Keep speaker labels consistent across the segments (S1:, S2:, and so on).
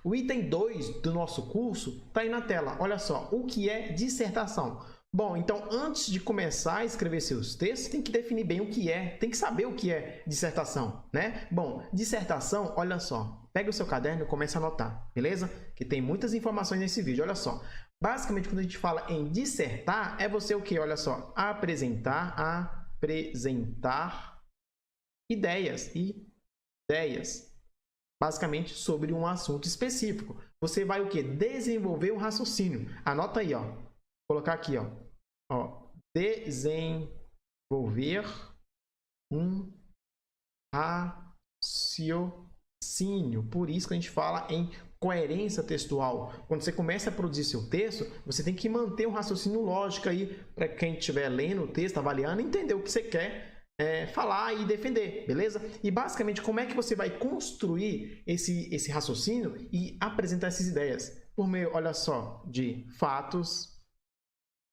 S1: O item 2 do nosso curso está aí na tela. Olha só, o que é dissertação? Bom, então antes de começar a escrever seus textos, tem que definir bem o que é, tem que saber o que é dissertação, né? Bom, dissertação, olha só, pega o seu caderno e começa a anotar, beleza? Que tem muitas informações nesse vídeo, olha só. Basicamente, quando a gente fala em dissertar, é você o quê? Olha só, apresentar ideias, basicamente sobre um assunto específico. Você vai o quê? Desenvolver um raciocínio. Anota aí, ó. Vou colocar aqui, ó. Desenvolver um raciocínio. Por isso que a gente fala em coerência textual. Quando você começa a produzir seu texto, você tem que manter um raciocínio lógico aí para quem estiver lendo o texto, avaliando, entender o que você quer falar e defender, beleza? E basicamente, como é que você vai construir esse raciocínio e apresentar essas ideias? Por meio, olha só, de fatos.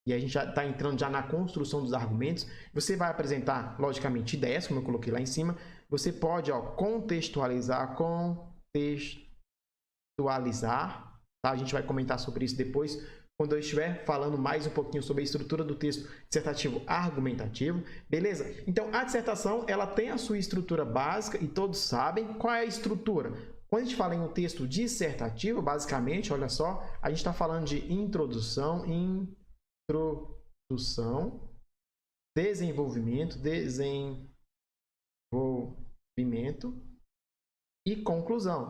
S1: E a gente já está entrando já na construção dos argumentos. Você vai apresentar, logicamente, ideias, como eu coloquei lá em cima. Você pode contextualizar, tá? A gente vai comentar sobre isso depois, quando eu estiver falando mais um pouquinho sobre a estrutura do texto dissertativo argumentativo, beleza? Então, a dissertação, ela tem a sua estrutura básica e todos sabem qual é a estrutura. Quando a gente fala em um texto dissertativo, basicamente, olha só, a gente está falando de introdução, desenvolvimento e conclusão,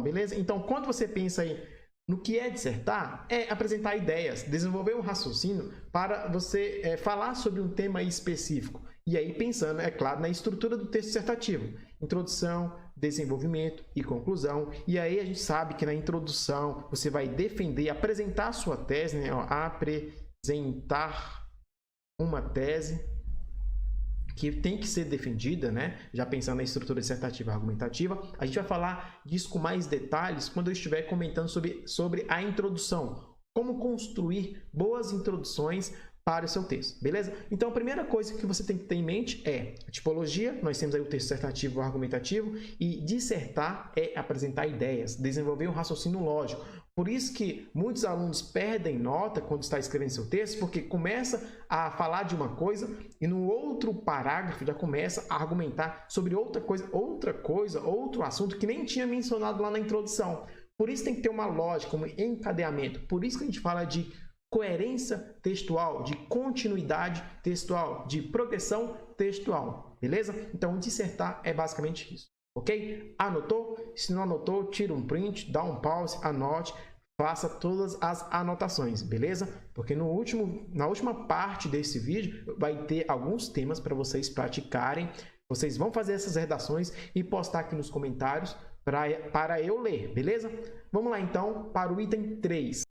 S1: beleza? Então, quando você pensa aí no que é dissertar, é apresentar ideias, desenvolver um raciocínio para você falar sobre um tema específico. E aí pensando, é claro, na estrutura do texto dissertativo. Introdução, desenvolvimento e conclusão. E aí a gente sabe que na introdução você vai defender, apresentar a sua tese, né? Apresentar uma tese que tem que ser defendida, né? Já pensando na estrutura dissertativa e argumentativa. A gente vai falar disso com mais detalhes quando eu estiver comentando sobre a introdução. Como construir boas introduções para o seu texto, beleza? Então, a primeira coisa que você tem que ter em mente é a tipologia. Nós temos aí o texto dissertativo e argumentativo, e dissertar é apresentar ideias, desenvolver um raciocínio lógico. Por isso que muitos alunos perdem nota quando está escrevendo seu texto, porque começa a falar de uma coisa e no outro parágrafo já começa a argumentar sobre outra coisa, outro assunto que nem tinha mencionado lá na introdução. Por isso tem que ter uma lógica, um encadeamento. Por isso que a gente fala de coerência textual, de continuidade textual, de progressão textual, beleza? Então, dissertar é basicamente isso, ok? Anotou? Se não anotou, tira um print, dá um pause, anote, faça todas as anotações, beleza? Porque na última parte desse vídeo vai ter alguns temas para vocês praticarem. Vocês vão fazer essas redações e postar aqui nos comentários para eu ler, beleza? Vamos lá então para o item 3.